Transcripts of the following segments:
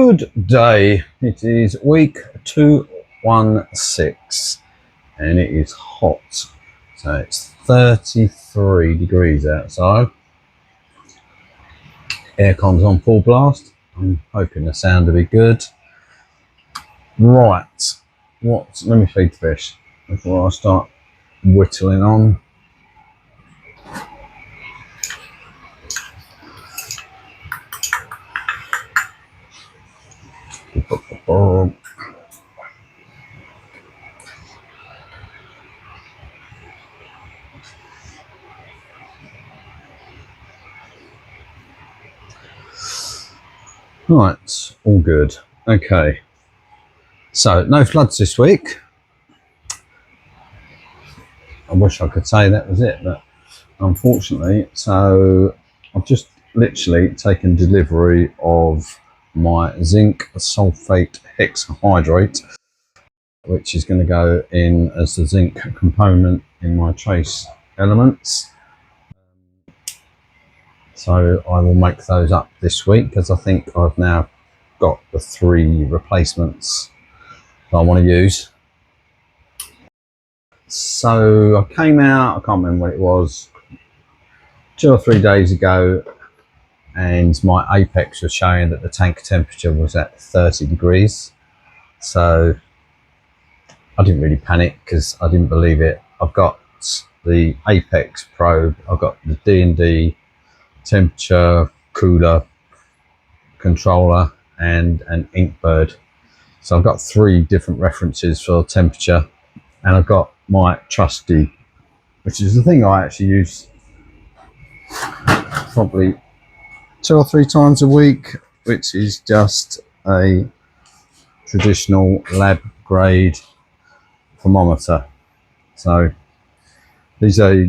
Good day. It is week 216 and it is hot. So it's 33 degrees outside. Aircon's on full blast. I'm hoping the sound will be good. Right. Let me feed the fish before I start whittling on. Right, all good. Okay, so no floods this week. I wish I could say that was it, but unfortunately, so I've just literally taken delivery of my zinc sulphate heptahydrate, which is going to go in as the zinc component in my trace elements. So I will make those up this week because I think I've now got the 3 replacements that I want to use. So I came out, I can't remember what it was, 2 or 3 days ago, and my apex was showing that the tank temperature was at 30 degrees. So I didn't really panic because I didn't believe it. I've got the apex probe, I've got the D&D temperature cooler controller and an Inkbird. So I've got 3 different references for temperature, and I've got my trusty, which is the thing I actually use probably 2 or 3 times a week, which is just a traditional lab grade thermometer. So these are,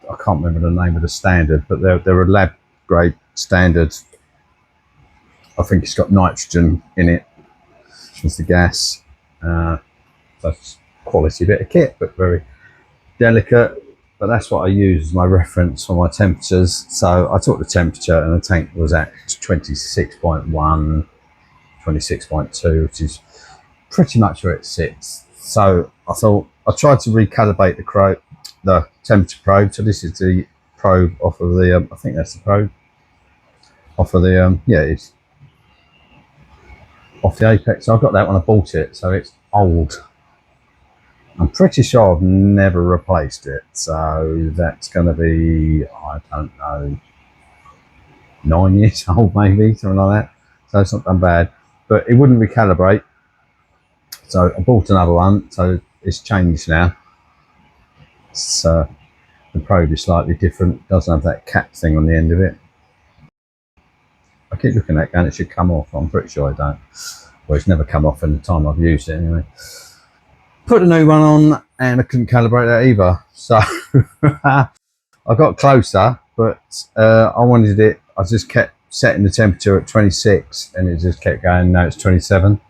I can't remember the name of the standard, but they're a lab grade standard. I think it's got nitrogen in it as the gas. That's quality bit of kit, but very delicate. But that's what I use as my reference for my temperatures. So I took the temperature and the tank was at 26.1, 26.2, which is pretty much where it sits. So I thought I tried to recalibrate the temperature probe. So this is the probe off of the, I think that's the probe off of the, yeah, it's off the apex. So I got that when I bought it. So it's old. I'm pretty sure I've never replaced it, so that's going to be, I don't know, 9 years old maybe, something like that. So it's not that bad, but it wouldn't recalibrate. So I bought another one, so it's changed now. So the probe is slightly different, it doesn't have that cap thing on the end of it. I keep looking at it going, it should come off. I'm pretty sure it don't. Well, it's never come off in the time I've used it anyway. Put a new one on and I couldn't calibrate that either. So I got closer, but I wanted it, I just kept setting the temperature at 26 and it just kept going, no, it's 27.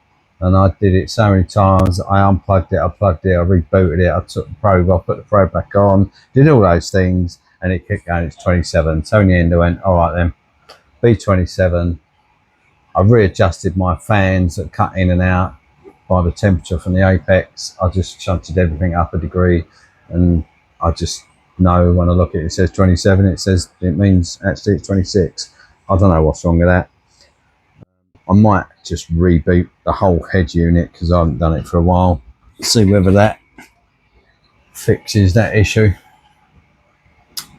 And I did it so many times. I unplugged it, I plugged it, I rebooted it, I took the probe off, put the probe back on, did all those things, and it kept going, it's 27. So in the end I went, all right then, be 27. I readjusted my fans that cut in and out by the temperature from the apex. I just shunted everything up a degree, and I just know when I look at it, it says 27, it means actually it's 26. I don't know what's wrong with that. I might just reboot the whole head unit because I haven't done it for a while. See whether that fixes that issue.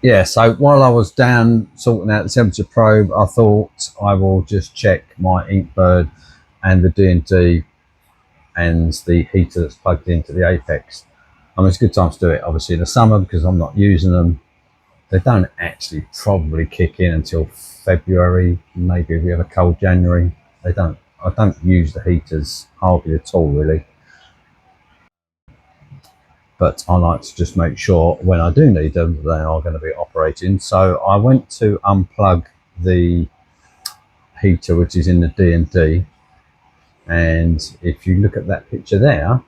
Yeah, so while I was down sorting out the temperature probe, I thought I will just check my Inkbird and the D&D and the heater that's plugged into the apex. I mean, it's a good time to do it, obviously, in the summer because I'm not using them. They don't actually probably kick in until February, maybe if we have a cold January. I don't use the heaters hardly at all, really. But I like to just make sure when I do need them, they are going to be operating. So I went to unplug the heater, which is in the D&D. And if you look at that picture there,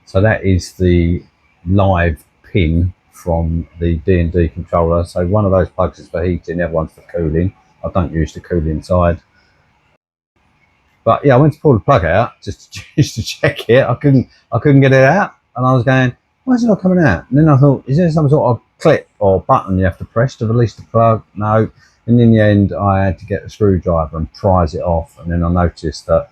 so that is the live pin from the D&D controller. So one of those plugs is for heating, the other one's for cooling. I don't use the cooling side. But yeah, I went to pull the plug out just to check it. I couldn't get it out, and I was going, why is it not coming out? And then I thought, is there some sort of clip or button you have to press to release the plug? No. And in the end, I had to get a screwdriver and prise it off, and then I noticed that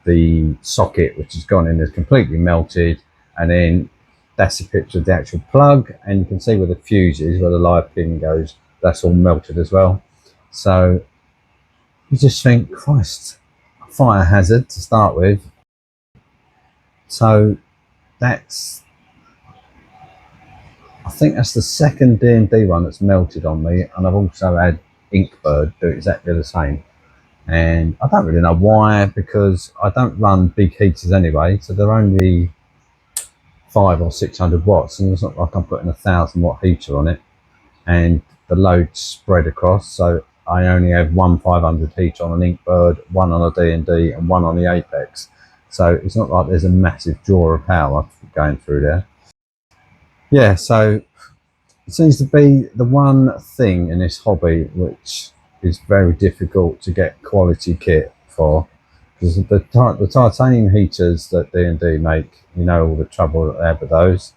the socket which has gone in is completely melted, and then that's a picture of the actual plug, and you can see where the fuse is, where the live pin goes, that's all melted as well. So you just think, Christ, fire hazard to start with. So that's, I think that's the second D&D one that's melted on me, and I've also had Inkbird do exactly the same. And I don't really know why, because I don't run big heaters anyway, so they're only 500 or 600 watts, and it's not like I'm putting a 1,000-watt heater on it, and the load's spread across. So I only have one 500 heater on an Inkbird, one on a D&D, and one on the Apex. So it's not like there's a massive draw of power going through there. Yeah, so it seems to be the one thing in this hobby which is very difficult to get quality kit for, because the titanium heaters that D&D make, you know, all the trouble that they have with those,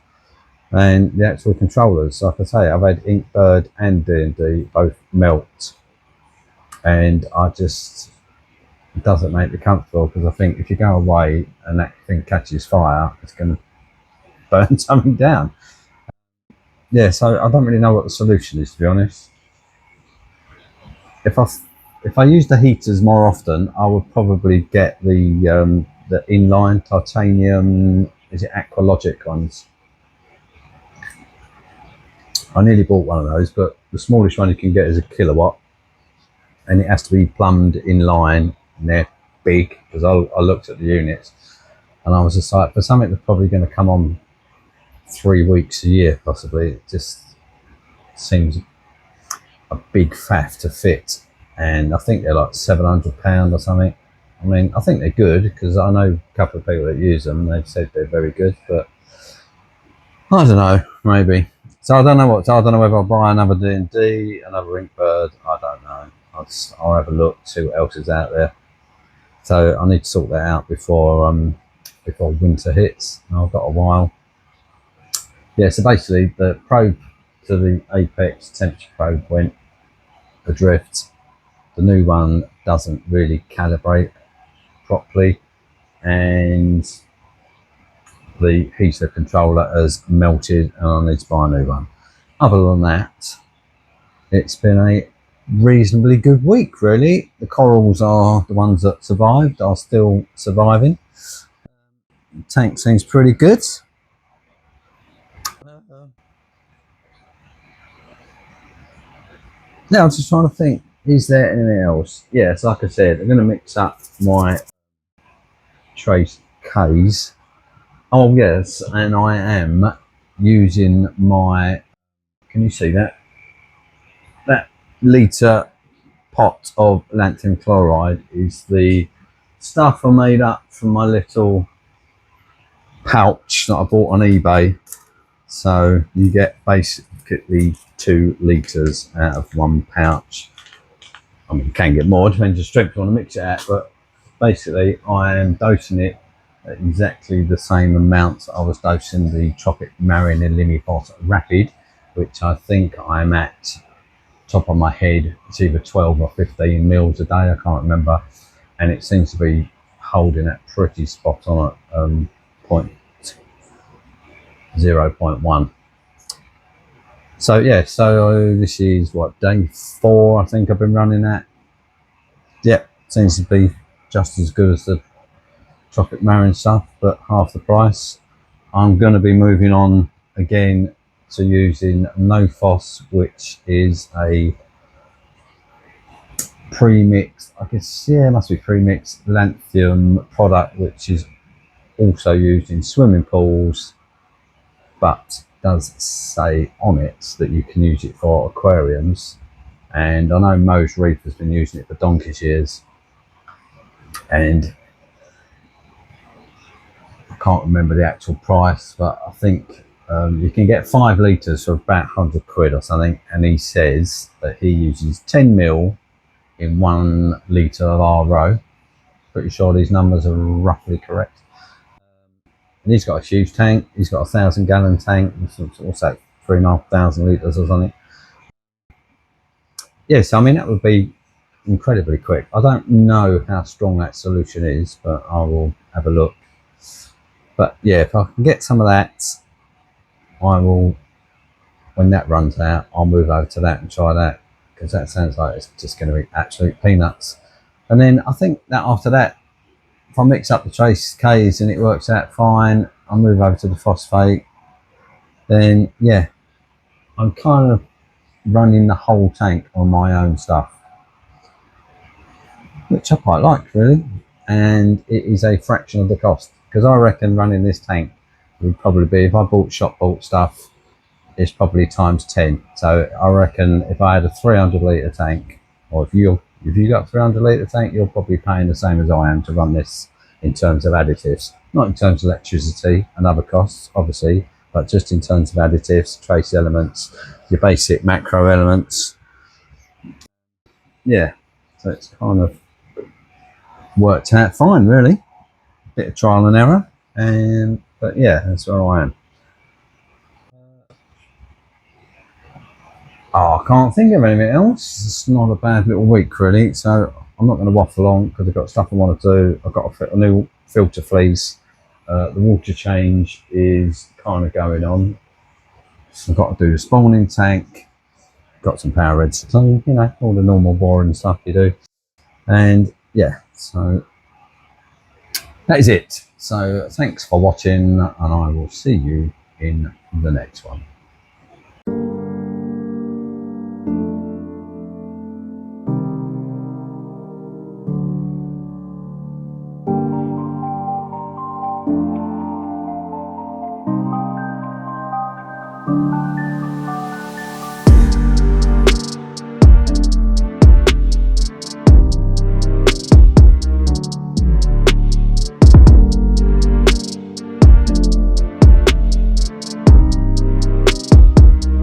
and the actual controllers, like I say, I've had Inkbird and D&D both melt, and I just, it doesn't make me comfortable, because I think if you go away and that thing catches fire, it's going to burn something down. Yeah, so I don't really know what the solution is, to be honest. If I use the heaters more often, I would probably get the inline titanium, is it Aqualogic ones? I nearly bought one of those, but the smallest one you can get is a kilowatt, and it has to be plumbed in line, and they're big, because I looked at the units, and I was just like, for something that's probably going to come on 3 weeks a year, possibly, it just seems a big faff to fit. And I think they're like £700 or something. I mean, I think they're good, because I know a couple of people that use them, and they've said they're very good, but I don't know, maybe. So I don't know whether I'll buy another D&D, another Inkbird, I don't know. I'll have a look, see what else is out there. So I need to sort that out before winter hits. I've got a while. Yeah, so basically the probe to the Apex temperature probe went adrift. The new one doesn't really calibrate properly, and the heater controller has melted, and I need to buy a new one. Other than that, it's been a reasonably good week, really. The corals are the ones that survived, are still surviving. The tank seems pretty good. Now I'm just trying to think, is there anything else? Yes, like I said, I'm going to mix up my Trace K's. Oh yes, and I am using my, can you see that? That litre pot of lanthanum chloride is the stuff I made up from my little pouch that I bought on eBay. So you get basically 2 litres out of one pouch. I mean, you can get more, depends on the strength you want to mix it at, but basically I am dosing it at exactly the same amounts I was dosing the Tropic Marine Elimipos Rapid, which I think I'm at, top of my head, it's either 12 or 15 mils a day, I can't remember, and it seems to be holding that pretty spot on at 0.1. So yeah, so this is what, day 4 I think I've been running that. Yep, seems to be just as good as the Tropic Marine stuff, but half the price. I'm going to be moving on again to using NoFos, which is a pre-mixed, I guess, yeah, it must be pre-mixed lanthanum product, which is also used in swimming pools, but does say on it that you can use it for aquariums. And I know Mo's Reef has been using it for donkey's years, and I can't remember the actual price, but I think you can get 5 litres for about 100 quid or something, and he says that he uses 10 mil in 1 litre of RO, pretty sure these numbers are roughly correct. And he's got a huge tank. He's got a 1,000-gallon tank. What's that? 3,500 litres or something. Yes, I mean that would be incredibly quick. I don't know how strong that solution is, but I will have a look. But yeah, if I can get some of that, I will. When that runs out, I'll move over to that and try that, because that sounds like it's just going to be absolute peanuts. And then I think that after that, if I mix up the trace Ks and it works out fine, I'll move over to the phosphate. Then yeah, I'm kind of running the whole tank on my own stuff, which I quite like really, and it is a fraction of the cost, because I reckon running this tank would probably be, if I bought shop bought stuff, it's probably times 10. So I reckon if I had a 300 litre tank, or if you got a 300 litre tank, you're probably paying the same as I am to run this, in terms of additives, not in terms of electricity and other costs obviously, but just in terms of additives, trace elements, your basic macro elements. Yeah, so it's kind of worked out fine really. Bit of trial and error, but yeah, that's where I am. Oh, I can't think of anything else. It's not a bad little week really, so I'm not going to waffle on, because I've got stuff I want to do. I've got to fit a new filter fleece. The water change is kind of going on. So I've got to do the spawning tank. Got some power reds, so you know, all the normal boring stuff you do. And yeah, so that is it. So thanks for watching, and I will see you in the next one.